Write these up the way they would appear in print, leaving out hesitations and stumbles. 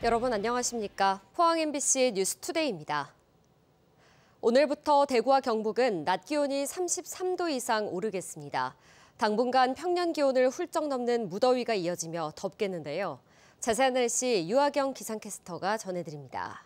여러분 안녕하십니까? 포항 MBC 뉴스투데이입니다. 오늘부터 대구와 경북은 낮 기온이 33도 이상 오르겠습니다. 당분간 평년 기온을 훌쩍 넘는 무더위가 이어지며 덥겠는데요. 자세한 날씨 유아경 기상캐스터가 전해드립니다.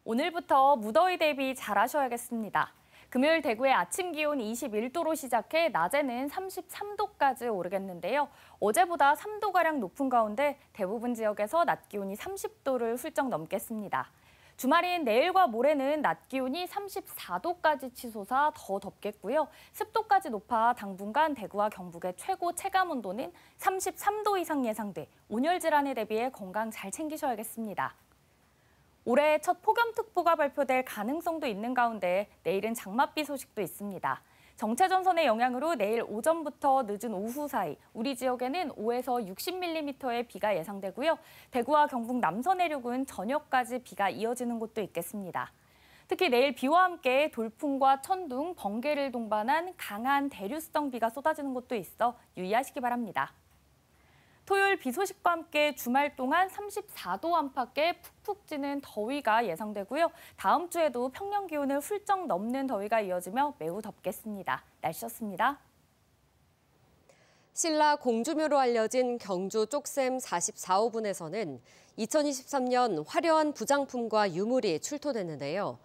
오늘부터 무더위 대비 잘하셔야겠습니다. 금요일 대구의 아침 기온 21도로 시작해 낮에는 33도까지 오르겠는데요. 어제보다 3도가량 높은 가운데 대부분 지역에서 낮 기온이 30도를 훌쩍 넘겠습니다. 주말인 내일과 모레는 낮 기온이 34도까지 치솟아 더 덥겠고요. 습도까지 높아 당분간 대구와 경북의 최고 체감 온도는 33도 이상 예상돼 온열 질환에 대비해 건강 잘 챙기셔야겠습니다. 올해 첫 폭염특보가 발표될 가능성도 있는 가운데 내일은 장맛비 소식도 있습니다. 정체전선의 영향으로 내일 오전부터 늦은 오후 사이 우리 지역에는 5에서 60mm의 비가 예상되고요. 대구와 경북 남서 내륙은 저녁까지 비가 이어지는 곳도 있겠습니다. 특히 내일 비와 함께 돌풍과 천둥, 번개를 동반한 강한 대류성 비가 쏟아지는 곳도 있어 유의하시기 바랍니다. 토요일 비 소식과 함께 주말 동안 34도 안팎의 푹푹 찌는 더위가 예상되고요. 다음 주에도 평년 기온을 훌쩍 넘는 더위가 이어지며 매우 덥겠습니다. 날씨였습니다. 신라 공주묘로 알려진 경주 쪽샘 44호분에서는 2023년 화려한 부장품과 유물이 출토됐는데요.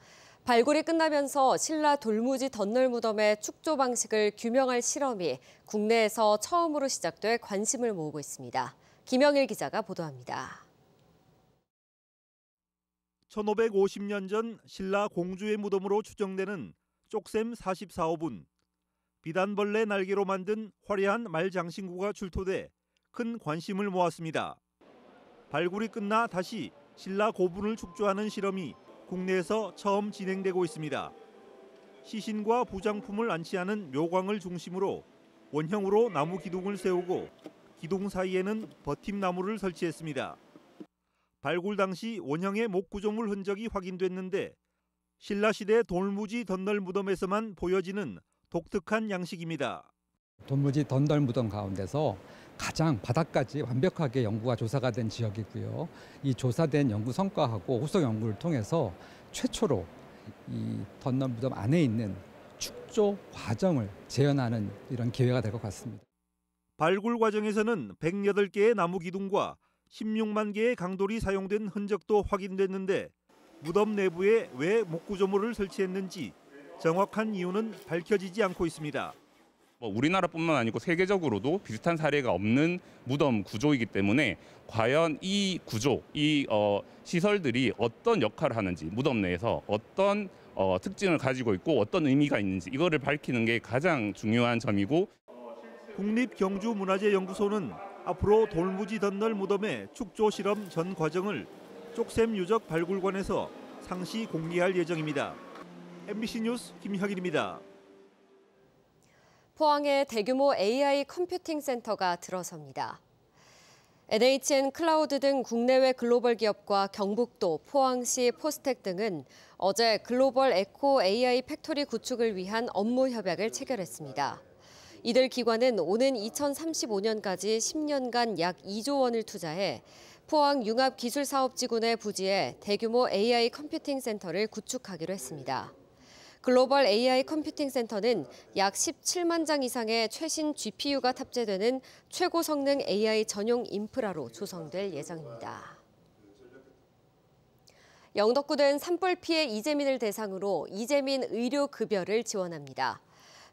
발굴이 끝나면서 신라 돌무지 덧널 무덤의 축조 방식을 규명할 실험이 국내에서 처음으로 시작돼 관심을 모으고 있습니다. 김영일 기자가 보도합니다. 1550년 전 신라 공주의 무덤으로 추정되는 쪽샘 44호분. 비단벌레 날개로 만든 화려한 말장신구가 출토돼 큰 관심을 모았습니다. 발굴이 끝나 다시 신라 고분을 축조하는 실험이 국내에서 처음 진행되고 있습니다. 시신과 부장품을 안치하는 묘광을 중심으로 원형으로 나무 기둥을 세우고 기둥 사이에는 버팀나무를 설치했습니다. 발굴 당시 원형의 목 구조물 흔적이 확인됐는데 신라시대 돌무지 덧널 무덤에서만 보여지는 독특한 양식입니다. 돌무지 덧널 무덤 가운데서 가장 바닥까지 완벽하게 연구가 조사가 된 지역이고요. 이 조사된 연구 성과하고 후속 연구를 통해서 최초로 이 덧널 무덤 안에 있는 축조 과정을 재현하는 이런 기회가 될 것 같습니다. 발굴 과정에서는 108개의 나무 기둥과 16만 개의 강돌이 사용된 흔적도 확인됐는데 무덤 내부에 왜 목구조물을 설치했는지 정확한 이유는 밝혀지지 않고 있습니다. 우리나라뿐만 아니고 세계적으로도 비슷한 사례가 없는 무덤 구조이기 때문에 과연 이 구조, 이 시설들이 어떤 역할을 하는지, 무덤 내에서 어떤 특징을 가지고 있고 어떤 의미가 있는지 이거를 밝히는 게 가장 중요한 점이고, 국립경주문화재연구소는 앞으로 돌무지 덧널 무덤의 축조 실험 전 과정을 쪽샘 유적 발굴관에서 상시 공개할 예정입니다. MBC 뉴스 김혁일입니다. 포항에 대규모 AI 컴퓨팅 센터가 들어섭니다. NHN 클라우드 등 국내외 글로벌 기업과 경북도, 포항시, 포스텍 등은 어제 글로벌 에코 AI 팩토리 구축을 위한 업무 협약을 체결했습니다. 이들 기관은 오는 2035년까지 10년간 약 2조 원을 투자해 포항 융합기술사업지구내 부지에 대규모 AI 컴퓨팅 센터를 구축하기로 했습니다. 글로벌 AI 컴퓨팅 센터는 약 17만 장 이상의 최신 GPU가 탑재되는 최고 성능 AI 전용 인프라로 조성될 예정입니다. 영덕구는 산불 피해 이재민을 대상으로 이재민 의료급여를 지원합니다.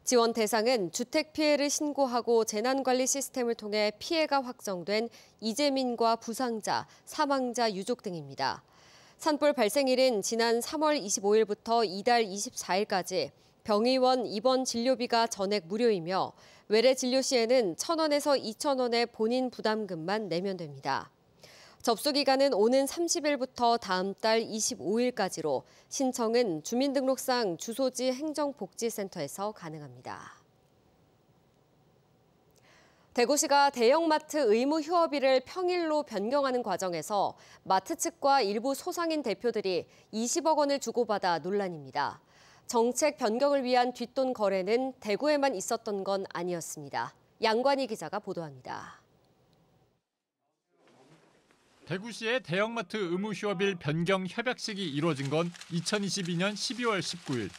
지원 대상은 주택 피해를 신고하고 재난관리 시스템을 통해 피해가 확정된 이재민과 부상자, 사망자 유족 등입니다. 산불 발생일은 지난 3월 25일부터 이달 24일까지 병의원 입원 진료비가 전액 무료이며 외래 진료 시에는 1,000원에서 2,000원의 본인 부담금만 내면 됩니다. 접수 기간은 오는 30일부터 다음 달 25일까지로 신청은 주민등록상 주소지 행정복지센터에서 가능합니다. 대구시가 대형마트 의무 휴업일을 평일로 변경하는 과정에서 마트 측과 일부 소상인 대표들이 20억 원을 주고받아 논란입니다. 정책 변경을 위한 뒷돈 거래는 대구에만 있었던 건 아니었습니다. 양관희 기자가 보도합니다. 대구시의 대형마트 의무휴업일 변경 협약식이 이루어진 건 2022년 12월 19일.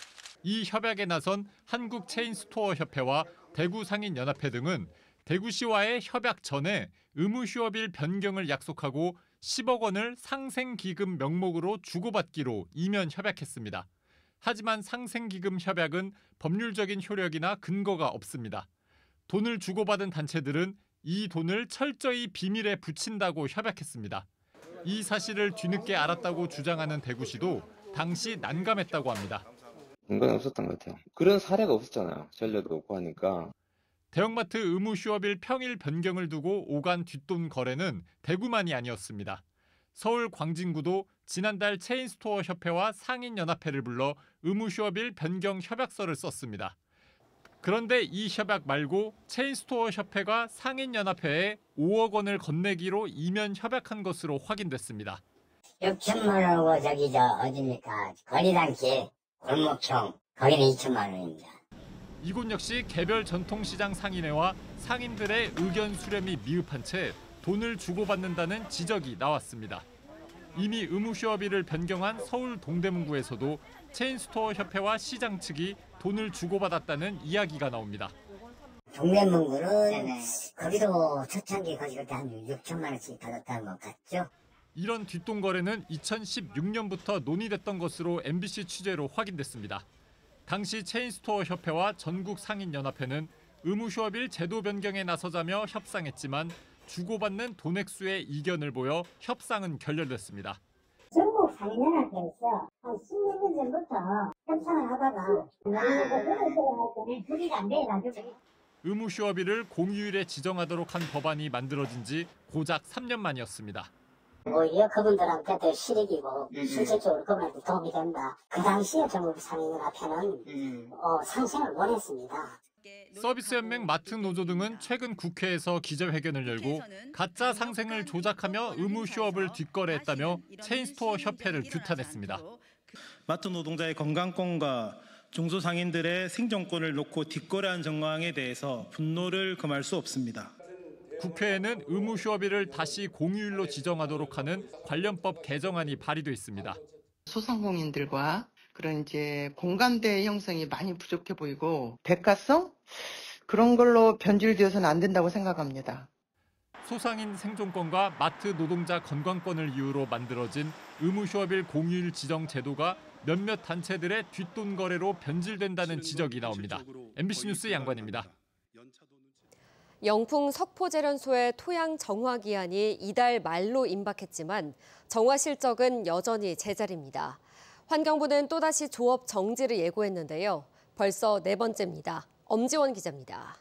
이 협약에 나선 한국체인스토어협회와 대구상인연합회 등은 대구시와의 협약 전에 의무휴업일 변경을 약속하고 10억 원을 상생기금 명목으로 주고받기로 이면 협약했습니다. 하지만 상생기금 협약은 법률적인 효력이나 근거가 없습니다. 돈을 주고받은 단체들은 이 돈을 철저히 비밀에 붙인다고 협약했습니다. 이 사실을 뒤늦게 알았다고 주장하는 대구시도 당시 난감했다고 합니다. 근거는 없었던 것 같아요. 그런 사례가 없었잖아요. 전례도 없고 하니까. 대형마트 의무휴업일 평일 변경을 두고 오간 뒷돈 거래는 대구만이 아니었습니다. 서울 광진구도 지난달 체인스토어 협회와 상인연합회를 불러 의무휴업일 변경 협약서를 썼습니다. 그런데 이 협약 말고 체인스토어 협회가 상인연합회에 5억 원을 건네기로 이면 협약한 것으로 확인됐습니다. 6천만 원이고 어딥니까? 거리단길, 골목청, 거기는 2천만 원입니다. 이곳 역시 개별 전통시장 상인회와 상인들의 의견 수렴이 미흡한 채 돈을 주고받는다는 지적이 나왔습니다. 이미 의무휴업일을 변경한 서울 동대문구에서도 체인스토어 협회와 시장 측이 돈을 주고받았다는 이야기가 나옵니다. 동대문구는 거기도 초창기 거실 때 한 6천만 원씩 받았다는 것 같죠? 이런 뒷돈 거래는 2016년부터 논의됐던 것으로 MBC 취재로 확인됐습니다. 당시 체인스토어 협회와 전국상인연합회는 의무휴업일 제도 변경에 나서자며 협상했지만 주고받는 돈 액수의 이견을 보여 협상은 결렬됐습니다. 전국 상인연합회에서 한 10년 전부터 협상을 하다가 둘이 안 돼가지고 의무휴업일을 공휴일에 지정하도록 한 법안이 만들어진 지 고작 3년 만이었습니다. 오히려 그분들한테도 실익이고 실질적으로 그분한테 도움이 된다. 그 당시에 전국 상인연합회는 상생을 원했습니다. 서비스연맹 마트노조 등은 최근 국회에서 기자회견을 열고 가짜 상생을 조작하며 의무휴업을 뒷거래했다며 체인스토어 협회를 규탄했습니다. 마트 노동자의 건강권과 중소상인들의 생존권을 놓고 뒷거래한 정황에 대해서 분노를 금할 수 없습니다. 국회에는 의무휴업일을 다시 공휴일로 지정하도록 하는 관련법 개정안이 발의돼 있습니다. 소상공인들과 그런 이제 공감대 형성이 많이 부족해 보이고 백화성 그런 걸로 변질되어서는 안 된다고 생각합니다. 소상인 생존권과 마트 노동자 건강권을 이유로 만들어진 의무휴업일 공휴일 지정 제도가 몇몇 단체들의 뒷돈 거래로 변질된다는 지적이 나옵니다. MBC 뉴스 양관입니다. 영풍 석포제련소의 토양 정화 기한이 이달 말로 임박했지만 정화 실적은 여전히 제자리입니다. 환경부는 또다시 조업 정지를 예고했는데요. 벌써 4번째입니다. 엄지원 기자입니다.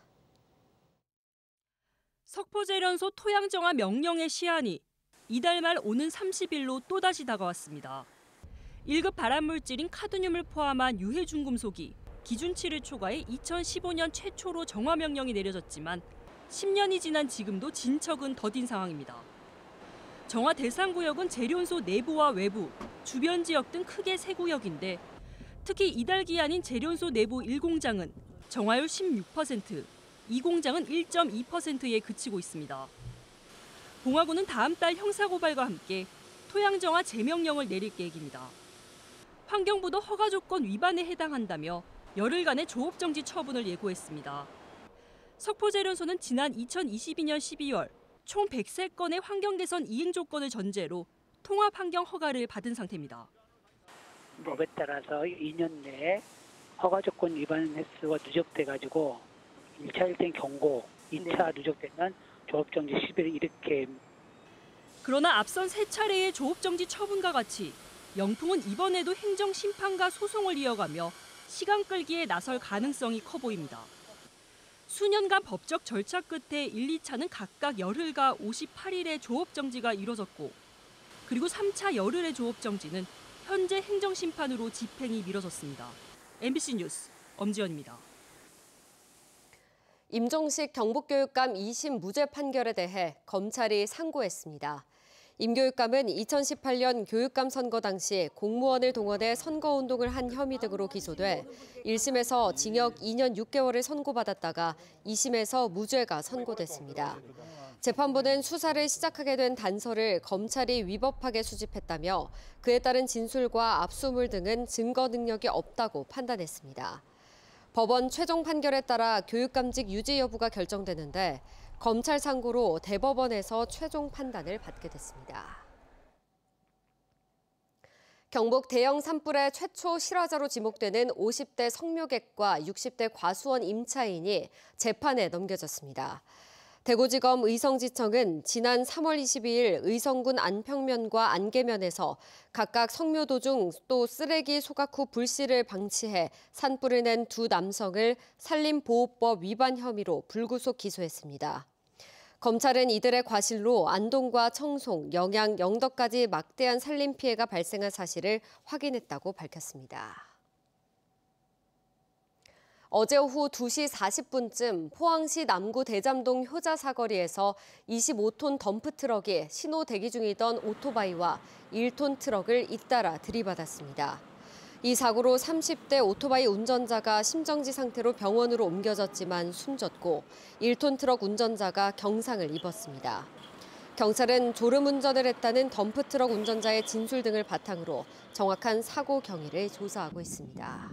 석포제련소 토양정화 명령의 시한이 이달 말 오는 30일로 또다시 다가왔습니다. 1급 발암물질인 카드뮴을 포함한 유해 중금속이 기준치를 초과해 2015년 최초로 정화 명령이 내려졌지만 10년이 지난 지금도 진척은 더딘 상황입니다. 정화 대상 구역은 제련소 내부와 외부, 주변 지역 등 크게 3구역인데 특히 이달 기한인 제련소 내부 1공장은 정화율 16%, 2공장은 1.2%에 그치고 있습니다. 봉화구는 다음 달 형사고발과 함께 토양정화 재명령을 내릴 계획입니다. 환경부도 허가 조건 위반에 해당한다며 열흘간의 조업정지 처분을 예고했습니다. 석포제련소는 지난 2022년 12월 총 103건의 환경개선 이행 조건을 전제로 통합환경 허가를 받은 상태입니다. 법에 따라서 2년 내에 허가 조건 위반 횟수가 누적돼가지고 1차 1등 경고, 2차 누적되면 조업정지 10일 이렇게. 그러나 앞선 3차례의 조업정지 처분과 같이 영풍은 이번에도 행정심판과 소송을 이어가며 시간 끌기에 나설 가능성이 커 보입니다. 수년간 법적 절차 끝에 1, 2차는 각각 열흘과 58일의 조업정지가 이뤄졌고 그리고 3차 열흘의 조업정지는 현재 행정심판으로 집행이 미뤄졌습니다. MBC 뉴스 엄지연입니다. 임종식 경북교육감 2심 무죄 판결에 대해 검찰이 상고했습니다. 임 교육감은 2018년 교육감 선거 당시 공무원을 동원해 선거운동을 한 혐의 등으로 기소돼 1심에서 징역 2년 6개월을 선고받았다가 2심에서 무죄가 선고됐습니다. 재판부는 수사를 시작하게 된 단서를 검찰이 위법하게 수집했다며 그에 따른 진술과 압수물 등은 증거 능력이 없다고 판단했습니다. 법원 최종 판결에 따라 교육감직 유지 여부가 결정되는데 검찰 상고로 대법원에서 최종 판단을 받게 됐습니다. 경북 대형 산불의 최초 실화자로 지목되는 50대 성묘객과 60대 과수원 임차인이 재판에 넘겨졌습니다. 대구지검 의성지청은 지난 3월 22일 의성군 안평면과 안계면에서 각각 성묘도 중 또 쓰레기 소각 후 불씨를 방치해 산불을 낸 두 남성을 산림보호법 위반 혐의로 불구속 기소했습니다. 검찰은 이들의 과실로 안동과 청송, 영양, 영덕까지 막대한 산림 피해가 발생한 사실을 확인했다고 밝혔습니다. 어제 오후 2시 40분쯤 포항시 남구 대잠동 효자 사거리에서 25톤 덤프트럭이 신호 대기 중이던 오토바이와 1톤 트럭을 잇따라 들이받았습니다. 이 사고로 30대 오토바이 운전자가 심정지 상태로 병원으로 옮겨졌지만 숨졌고 1톤 트럭 운전자가 경상을 입었습니다. 경찰은 졸음운전을 했다는 덤프트럭 운전자의 진술 등을 바탕으로 정확한 사고 경위를 조사하고 있습니다.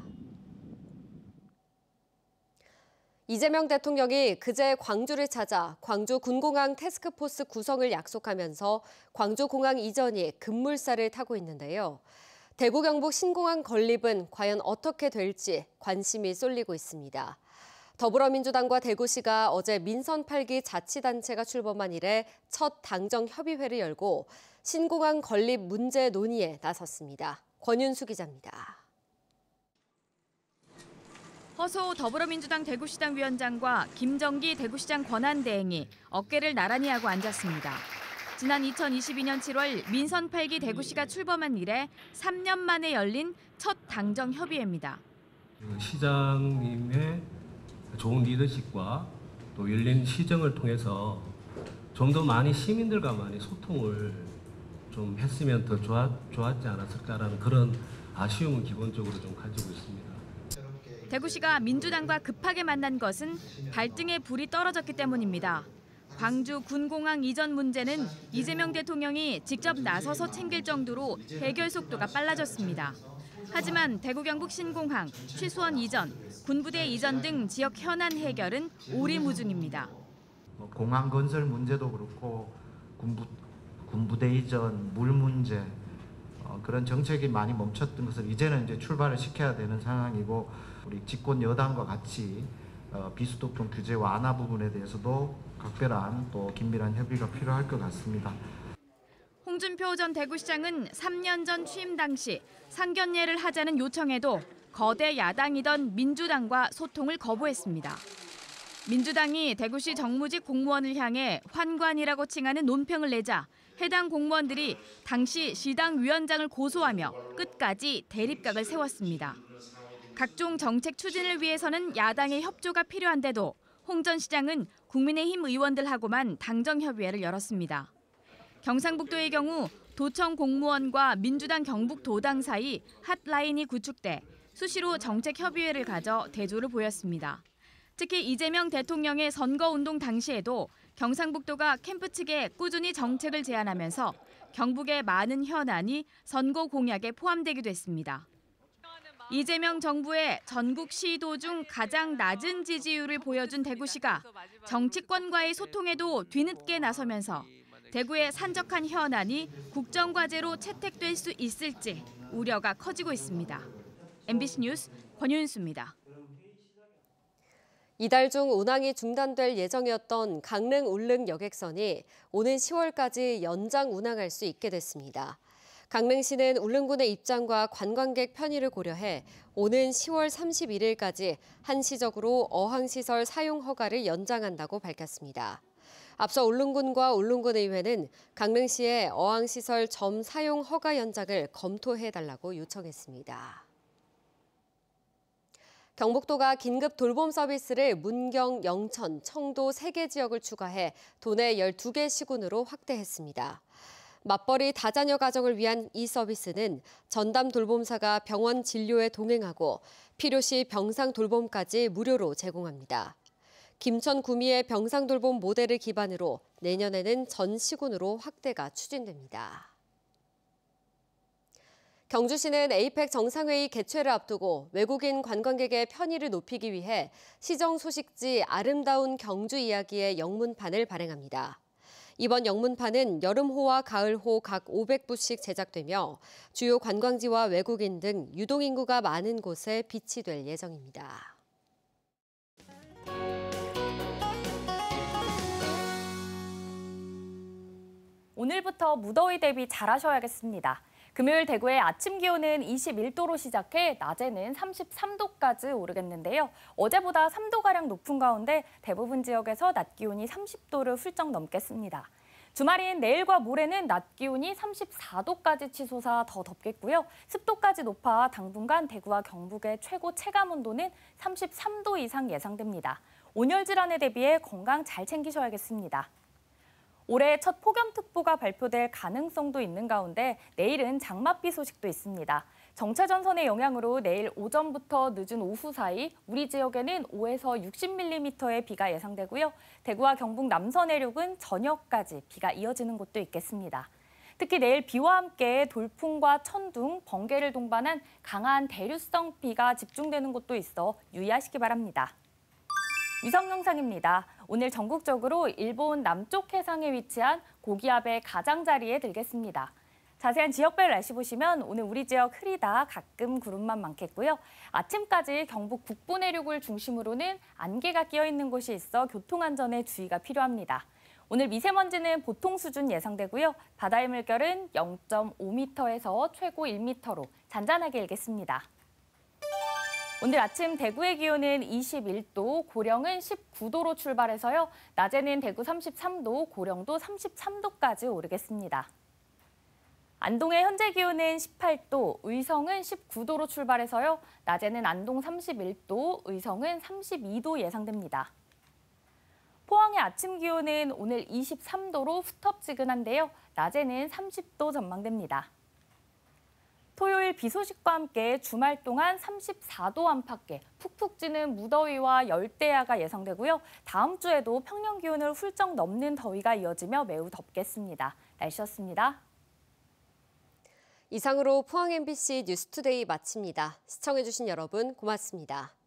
이재명 대통령이 그제 광주를 찾아 광주 군공항 태스크포스 구성을 약속하면서 광주공항 이전이 급물살을 타고 있는데요. 대구 경북 신공항 건립은 과연 어떻게 될지 관심이 쏠리고 있습니다. 더불어민주당과 대구시가 어제 민선 8기 자치단체가 출범한 이래 첫 당정협의회를 열고 신공항 건립 문제 논의에 나섰습니다. 권윤수 기자입니다. 허소 더불어민주당 대구시당 위원장과 김정기 대구시장 권한대행이 어깨를 나란히 하고 앉았습니다. 지난 2022년 7월 민선 8기 대구시가 출범한 이래 3년 만에 열린 첫 당정협의회입니다. 시장님의 좋은 리더십과 또 열린 시정을 통해서 좀 더 많이 시민들과 많이 소통을 좀 했으면 더 좋았지 않았을까라는 그런 아쉬움은 기본적으로 좀 가지고 있습니다. 대구시가 민주당과 급하게 만난 것은 발등에 불이 떨어졌기 때문입니다. 광주 군공항 이전 문제는 이재명 대통령이 직접 나서서 챙길 정도로 해결 속도가 빨라졌습니다. 하지만 대구 경북 신공항, 취수원 이전, 군부대 이전 등 지역 현안 해결은 오리무중입니다. 공항 건설 문제도 그렇고 군부대 이전, 물 문제 그런 정책이 많이 멈췄던 것을 이제는 이제 출발을 시켜야 되는 상황이고 우리 집권 여당과 같이 비수도권 규제 완화 부분에 대해서도 각별한 또 긴밀한 협의가 필요할 것 같습니다. 홍준표 전 대구시장은 3년 전 취임 당시 상견례를 하자는 요청에도 거대 야당이던 민주당과 소통을 거부했습니다. 민주당이 대구시 정무직 공무원을 향해 환관이라고 칭하는 논평을 내자 해당 공무원들이 당시 시당 위원장을 고소하며 끝까지 대립각을 세웠습니다. 각종 정책 추진을 위해서는 야당의 협조가 필요한데도 홍 전 시장은 국민의힘 의원들하고만 당정협의회를 열었습니다. 경상북도의 경우 도청 공무원과 민주당 경북도당 사이 핫라인이 구축돼 수시로 정책협의회를 가져 대조를 보였습니다. 특히 이재명 대통령의 선거운동 당시에도 경상북도가 캠프 측에 꾸준히 정책을 제안하면서 경북의 많은 현안이 선거 공약에 포함되기도 했습니다. 이재명 정부의 전국 시도 중 가장 낮은 지지율을 보여준 대구시가 정치권과의 소통에도 뒤늦게 나서면서 대구의 산적한 현안이 국정과제로 채택될 수 있을지 우려가 커지고 있습니다. MBC 뉴스 권윤수입니다. 이달 중 운항이 중단될 예정이었던 강릉 울릉 여객선이 오는 10월까지 연장 운항할 수 있게 됐습니다. 강릉시는 울릉군의 입장과 관광객 편의를 고려해 오는 10월 31일까지 한시적으로 어항시설 사용 허가를 연장한다고 밝혔습니다. 앞서 울릉군과 울릉군의회는 강릉시의 어항시설 점 사용 허가 연장을 검토해달라고 요청했습니다. 경북도가 긴급 돌봄 서비스를 문경, 영천, 청도 3개 지역을 추가해 도내 12개 시군으로 확대했습니다. 맞벌이 다자녀 가정을 위한 이 서비스는 전담 돌봄사가 병원 진료에 동행하고 필요시 병상 돌봄까지 무료로 제공합니다. 김천 구미의 병상돌봄 모델을 기반으로 내년에는 전 시군으로 확대가 추진됩니다. 경주시는 에이펙 정상회의 개최를 앞두고 외국인 관광객의 편의를 높이기 위해 시정 소식지 아름다운 경주 이야기의 영문판을 발행합니다. 이번 영문판은 여름호와 가을호 각 500부씩 제작되며 주요 관광지와 외국인 등 유동인구가 많은 곳에 비치될 예정입니다. 오늘부터 무더위 대비 잘하셔야겠습니다. 금요일 대구의 아침 기온은 21도로 시작해 낮에는 33도까지 오르겠는데요. 어제보다 3도가량 높은 가운데 대부분 지역에서 낮 기온이 30도를 훌쩍 넘겠습니다. 주말인 내일과 모레는 낮 기온이 34도까지 치솟아 더 덥겠고요. 습도까지 높아 당분간 대구와 경북의 최고 체감 온도는 33도 이상 예상됩니다. 온열 질환에 대비해 건강 잘 챙기셔야겠습니다. 올해 첫 폭염특보가 발표될 가능성도 있는 가운데 내일은 장맛비 소식도 있습니다. 정체전선의 영향으로 내일 오전부터 늦은 오후 사이 우리 지역에는 5에서 60mm의 비가 예상되고요. 대구와 경북 남서 내륙은 저녁까지 비가 이어지는 곳도 있겠습니다. 특히 내일 비와 함께 돌풍과 천둥, 번개를 동반한 강한 대류성 비가 집중되는 곳도 있어 유의하시기 바랍니다. 위성 영상입니다. 오늘 전국적으로 일본 남쪽 해상에 위치한 고기압의 가장자리에 들겠습니다. 자세한 지역별 날씨 보시면 오늘 우리 지역 흐리다 가끔 구름만 많겠고요. 아침까지 경북 북부 내륙을 중심으로는 안개가 끼어 있는 곳이 있어 교통안전에 주의가 필요합니다. 오늘 미세먼지는 보통 수준 예상되고요. 바다의 물결은 0.5m에서 최고 1m로 잔잔하게 일겠습니다. 오늘 아침 대구의 기온은 21도, 고령은 19도로 출발해서요. 낮에는 대구 33도, 고령도 33도까지 오르겠습니다. 안동의 현재 기온은 18도, 의성은 19도로 출발해서요. 낮에는 안동 31도, 의성은 32도 예상됩니다. 포항의 아침 기온은 오늘 23도로 후텁지근한데요. 낮에는 30도 전망됩니다. 토요일 비 소식과 함께 주말 동안 34도 안팎의 푹푹 찌는 무더위와 열대야가 예상되고요. 다음 주에도 평년 기온을 훌쩍 넘는 더위가 이어지며 매우 덥겠습니다. 날씨였습니다. 이상으로 포항 MBC 뉴스투데이 마칩니다. 시청해주신 여러분 고맙습니다.